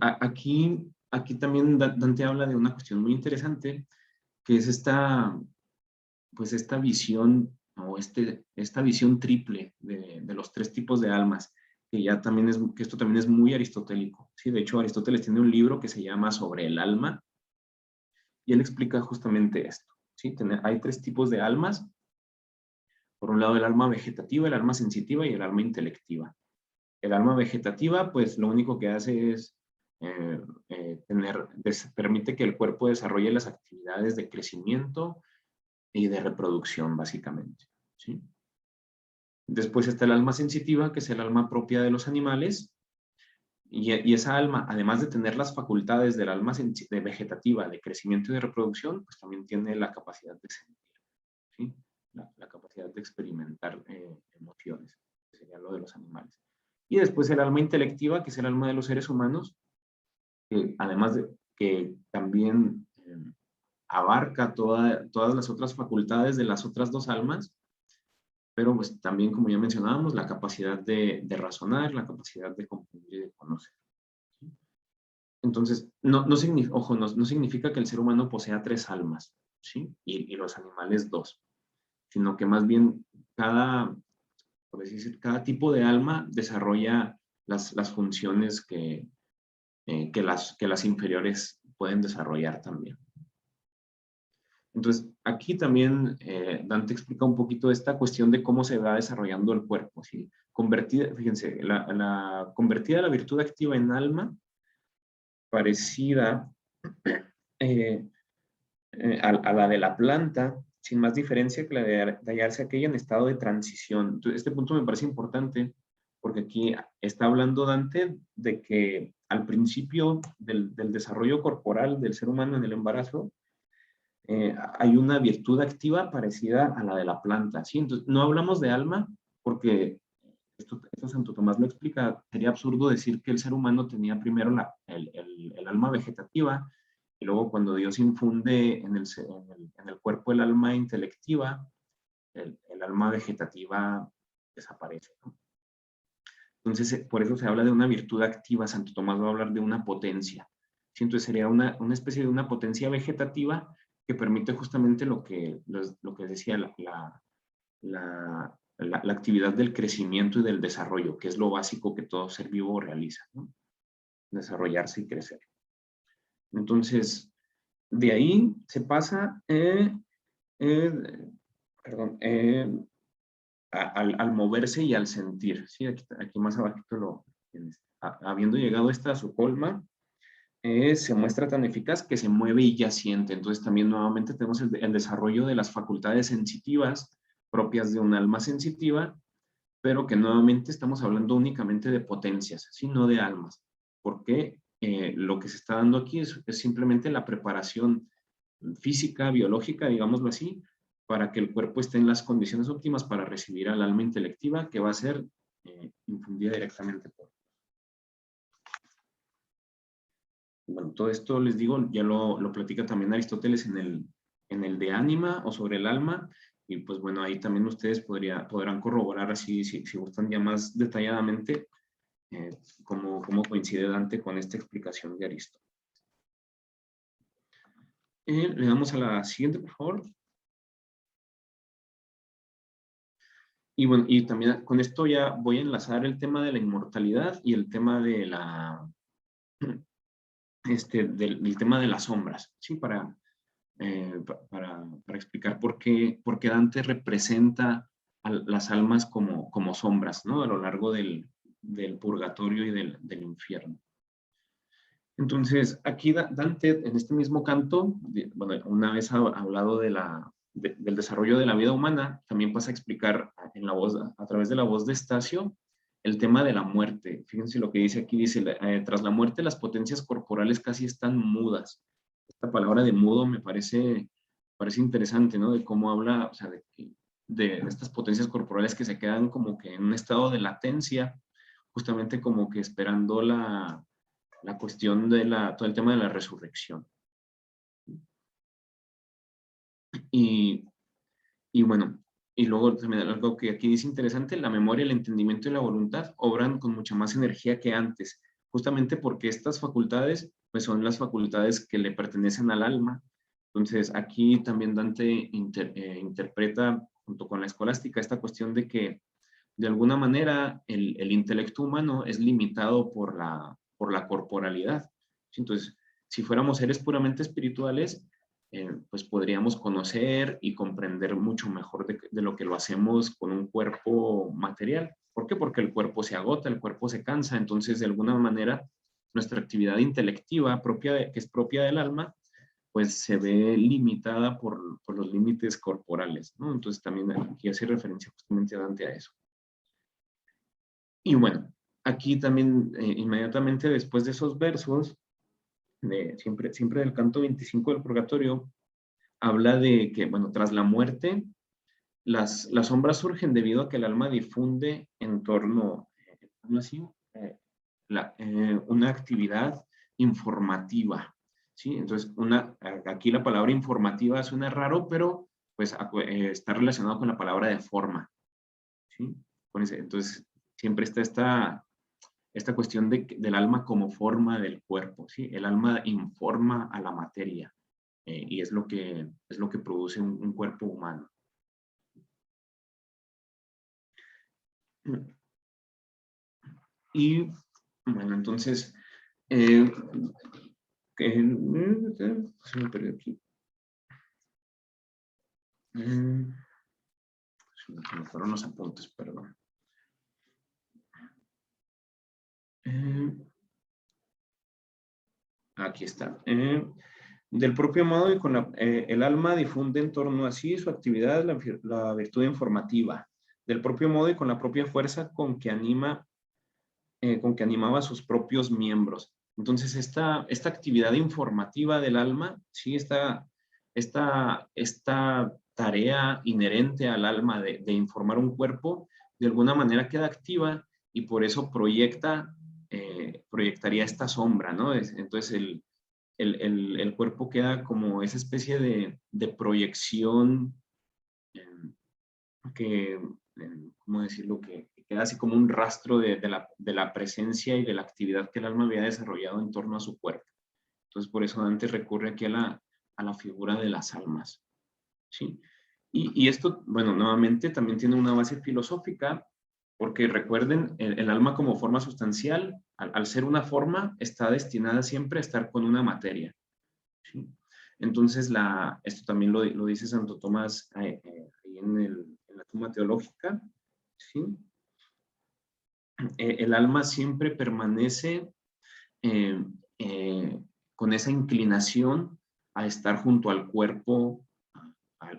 Aquí también Dante habla de una cuestión muy interesante, que es pues esta visión o esta visión triple de los tres tipos de almas, que esto también es muy aristotélico. ¿Sí? De hecho, Aristóteles tiene un libro que se llama Sobre el alma y él explica justamente esto. ¿Sí? Hay tres tipos de almas. Por un lado, el alma vegetativa, el alma sensitiva y el alma intelectiva. El alma vegetativa, pues lo único que hace es permite que el cuerpo desarrolle las actividades de crecimiento y de reproducción, básicamente. ¿Sí? Después está el alma sensitiva, que es el alma propia de los animales, y esa alma, además de tener las facultades del alma vegetativa de crecimiento y de reproducción, pues también tiene la capacidad de sentir, ¿sí? La capacidad de experimentar emociones, que sería lo de los animales. Y después el alma intelectiva, que es el alma de los seres humanos, que además de que también abarca todas las otras facultades de las otras dos almas, pero pues también, como ya mencionábamos, la capacidad de razonar, la capacidad de comprender y de conocer. ¿Sí? Entonces, ojo, no significa que el ser humano posea tres almas, ¿sí? Y los animales dos, sino que más bien por así decir, cada tipo de alma desarrolla las funciones que las inferiores pueden desarrollar también. Entonces, aquí también Dante explica un poquito esta cuestión de cómo se va desarrollando el cuerpo. ¿Sí? Fíjense, convertida la virtud activa en alma, parecida eh, a la de la planta, sin más diferencia que la de hallarse aquella en estado de transición. Entonces, este punto me parece importante porque aquí está hablando Dante de que al principio del desarrollo corporal del ser humano en el embarazo, hay una virtud activa parecida a la de la planta. ¿Sí? Entonces, no hablamos de alma porque esto Santo Tomás lo explica. Sería absurdo decir que el ser humano tenía primero el alma vegetativa y luego cuando Dios infunde en el cuerpo el alma intelectiva, el alma vegetativa desaparece. ¿No? Entonces, por eso se habla de una virtud activa. Santo Tomás va a hablar de una potencia. ¿Sí? Entonces, sería una especie de una potencia vegetativa que permite justamente lo que decía la actividad del crecimiento y del desarrollo, que es lo básico que todo ser vivo realiza, ¿no? Desarrollarse y crecer. Entonces, de ahí se pasa perdón, al moverse y al sentir. ¿Sí? Aquí más abajito lo tienes. Habiendo llegado a su colma, se muestra tan eficaz que se mueve y ya siente. Entonces también nuevamente tenemos el desarrollo de las facultades sensitivas propias de un alma sensitiva, pero que nuevamente estamos hablando únicamente de potencias, sino de almas, porque lo que se está dando aquí es simplemente la preparación física, biológica, digámoslo así, para que el cuerpo esté en las condiciones óptimas para recibir al alma intelectiva que va a ser infundida directamente por. Bueno, todo esto les digo, ya lo platica también Aristóteles en el de ánima o sobre el alma, y pues bueno, ahí también ustedes podrán corroborar así, si gustan ya más detalladamente, cómo coincide Dante con esta explicación de Aristóteles. Le damos a la siguiente, por favor. Y bueno, y también con esto ya voy a enlazar el tema de la inmortalidad y el tema de del tema de las sombras, ¿sí? Para explicar por qué Dante representa a las almas como sombras, ¿no? A lo largo del purgatorio y del infierno. Entonces, aquí Dante, en este mismo canto, bueno, una vez ha hablado del desarrollo de la vida humana, también pasa a explicar a través de la voz de Estacio el tema de la muerte. Fíjense lo que dice aquí, dice, tras la muerte las potencias corporales casi están mudas. Esta palabra de mudo me parece interesante, ¿no? De cómo habla, o sea, de estas potencias corporales que se quedan como que en un estado de latencia, justamente como que esperando la cuestión de todo el tema de la resurrección. Y bueno, y luego también algo que aquí dice interesante, la memoria, el entendimiento y la voluntad obran con mucha más energía que antes, justamente porque estas facultades pues son las facultades que le pertenecen al alma. Entonces aquí también Dante interpreta junto con la escolástica esta cuestión de que de alguna manera el intelecto humano es limitado por la corporalidad. Entonces, si fuéramos seres puramente espirituales, pues podríamos conocer y comprender mucho mejor de lo que lo hacemos con un cuerpo material. ¿Por qué? Porque el cuerpo se agota, el cuerpo se cansa, entonces de alguna manera nuestra actividad intelectiva que es propia del alma, pues se ve limitada por los límites corporales, ¿no? Entonces también aquí hace referencia justamente a Dante a eso. Y bueno, aquí también inmediatamente después de esos versos, siempre del canto 25 del Purgatorio, habla de que, bueno, tras la muerte, las sombras surgen debido a que el alma difunde en torno así, una actividad informativa, ¿sí? Entonces, aquí la palabra informativa suena raro, pero pues está relacionado con la palabra de forma, ¿sí? Entonces, siempre está esta cuestión del alma como forma del cuerpo, ¿sí? El alma informa a la materia y es lo que produce un cuerpo humano. Y bueno, entonces, se me perdió aquí. Se me fueron los apuntes, perdón. Aquí está. Del propio modo y con el alma difunde en torno a sí su actividad, la virtud informativa. Del propio modo y con la propia fuerza con que animaba a sus propios miembros. Entonces, esta actividad informativa del alma, sí, esta tarea inherente al alma de informar un cuerpo, de alguna manera queda activa y por eso proyectaría esta sombra, ¿no? Entonces, el cuerpo queda como esa especie de proyección ¿cómo decirlo? Que queda así como un rastro de la presencia y de la actividad que el alma había desarrollado en torno a su cuerpo. Entonces, por eso Dante recurre aquí a la figura de las almas, ¿sí? Y esto, bueno, nuevamente también tiene una base filosófica, porque recuerden, el alma como forma sustancial, al ser una forma, está destinada siempre a estar con una materia, ¿sí? Entonces, esto también lo dice Santo Tomás ahí en la Suma Teológica, ¿sí? El alma siempre permanece eh, con esa inclinación a estar junto al cuerpo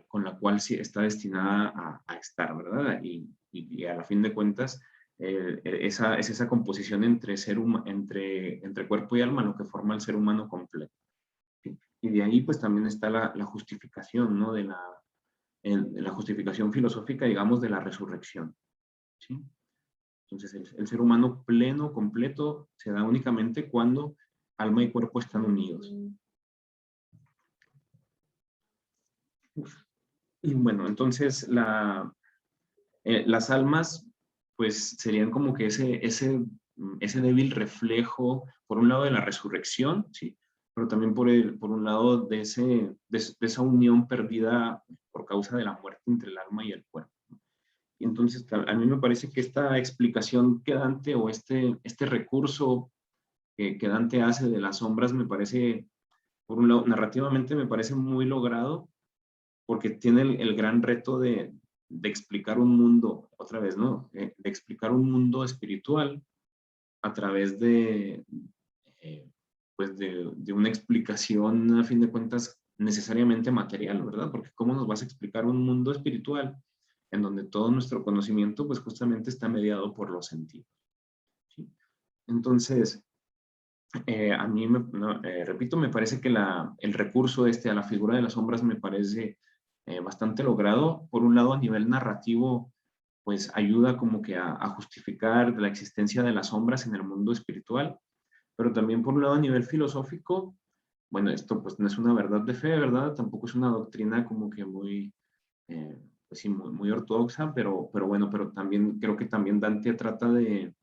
con la cual sí está destinada a estar, ¿verdad? Y a la fin de cuentas, es esa composición entre cuerpo y alma lo que forma el ser humano completo. Y de ahí pues también está la justificación, ¿no? De la justificación filosófica, digamos, de la resurrección, ¿sí? Entonces el ser humano pleno, completo, se da únicamente cuando alma y cuerpo están unidos. Y bueno, entonces las almas pues serían como que ese ese débil reflejo, por un lado de la resurrección, ¿sí? Pero también por un lado de esa unión perdida por causa de la muerte entre el alma y el cuerpo. Y entonces a mí me parece que esta explicación que Dante o este recurso que Dante hace de las sombras me parece, por un lado, narrativamente me parece muy logrado, porque tiene el gran reto de explicar un mundo, otra vez, ¿no? De explicar un mundo espiritual a través pues de una explicación, a fin de cuentas, necesariamente material, ¿verdad? Porque ¿cómo nos vas a explicar un mundo espiritual en donde todo nuestro conocimiento, pues justamente está mediado por los sentidos? ¿Sí? Entonces, a mí, repito, me parece que el recurso a la figura de las sombras me parece bastante logrado. Por un lado, a nivel narrativo, pues ayuda como que a justificar la existencia de las sombras en el mundo espiritual, pero también por un lado a nivel filosófico, bueno, esto pues no es una verdad de fe, ¿verdad? Tampoco es una doctrina como que muy, pues sí, muy ortodoxa, pero bueno, pero también creo que también Dante trata de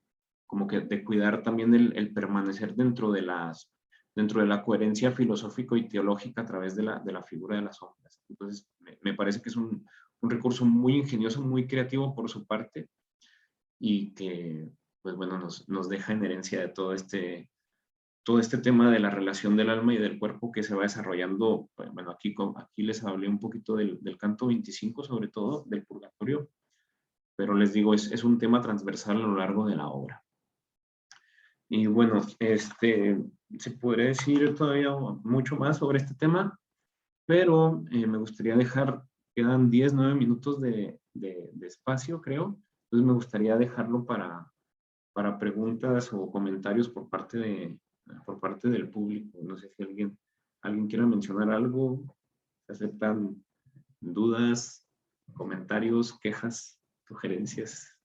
como que de cuidar también el permanecer dentro de la coherencia filosófico y teológica a través de la figura de las sombras. Entonces, me parece que es un recurso muy ingenioso, muy creativo por su parte y que, pues bueno, nos deja en herencia de todo este tema de la relación del alma y del cuerpo que se va desarrollando. Bueno, aquí les hablé un poquito del canto 25, sobre todo, del purgatorio, pero les digo, es un tema transversal a lo largo de la obra. Y bueno, se podría decir todavía mucho más sobre este tema, pero me gustaría quedan 10, 9 minutos de espacio, creo. Entonces me gustaría dejarlo para preguntas o comentarios por parte del público. No sé si alguien quiera mencionar algo. Se aceptan dudas, comentarios, quejas, sugerencias.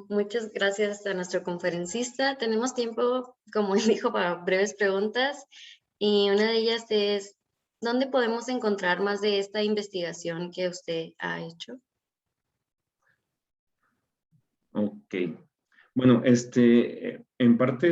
Muchas gracias a nuestro conferencista. Tenemos tiempo, como él dijo, para breves preguntas. Y una de ellas es, ¿dónde podemos encontrar más de esta investigación que usted ha hecho? Ok. Bueno, en parte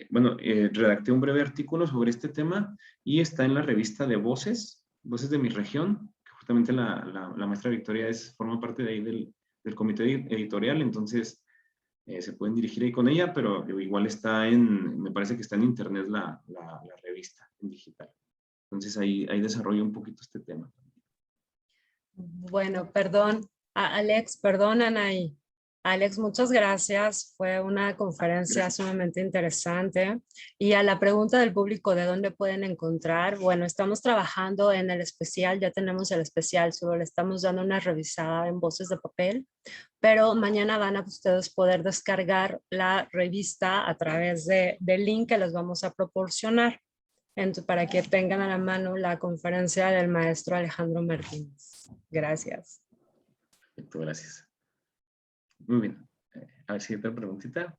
redacté un breve artículo sobre este tema y está en la revista de Voces de mi región, que justamente la maestra Victoria forma parte de ahí del comité editorial, entonces se pueden dirigir ahí con ella, pero igual me parece que está en internet la revista en digital. Entonces ahí desarrollo un poquito este tema. Bueno, perdón, Alex, perdón, Anaí. Alex, muchas gracias. Fue una conferencia Gracias. sumamente interesante. Y a la pregunta del público de dónde pueden encontrar, bueno, estamos trabajando en el especial, ya tenemos el especial, solo le estamos dando una revisada en Voces de Papel, pero mañana van a ustedes poder descargar la revista a través del link que les vamos a proporcionar. Para que tengan a la mano la conferencia del maestro Alejandro Martínez. Gracias. Perfecto, gracias. Muy bien. A ver si hay otra preguntita.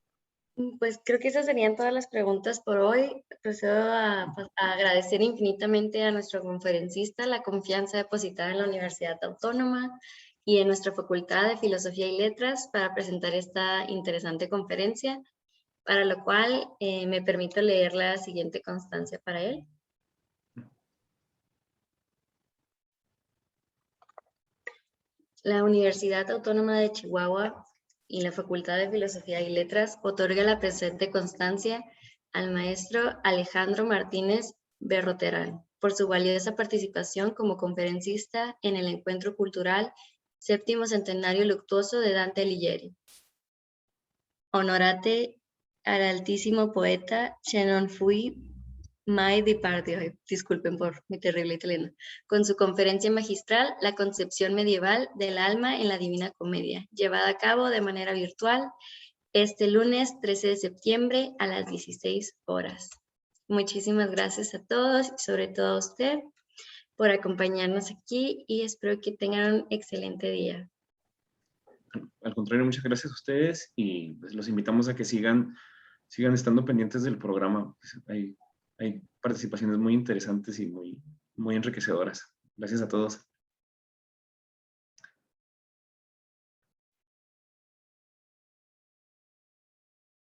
Pues creo que esas serían todas las preguntas por hoy. Procedo a agradecer infinitamente a nuestro conferencista la confianza depositada en la Universidad Autónoma y en nuestra Facultad de Filosofía y Letras para presentar esta interesante conferencia, para lo cual me permito leer la siguiente constancia para él. La Universidad Autónoma de Chihuahua y la Facultad de Filosofía y Letras otorga la presente constancia al maestro Alejandro Martínez Berroterán por su valiosa participación como conferencista en el Encuentro Cultural Séptimo Centenario Luctuoso de Dante Alighieri. Honorate al altísimo poeta che non fui mai di parte, disculpen por mi terrible italiano, con su conferencia magistral La concepción medieval del alma en la Divina Comedia, llevada a cabo de manera virtual este lunes 13 de septiembre a las 16 horas. Muchísimas gracias a todos y sobre todo a usted por acompañarnos aquí y espero que tengan un excelente día. Al contrario, muchas gracias a ustedes y pues, los invitamos a que sigan estando pendientes del programa. Pues, hay participaciones muy interesantes y muy enriquecedoras. Gracias a todos.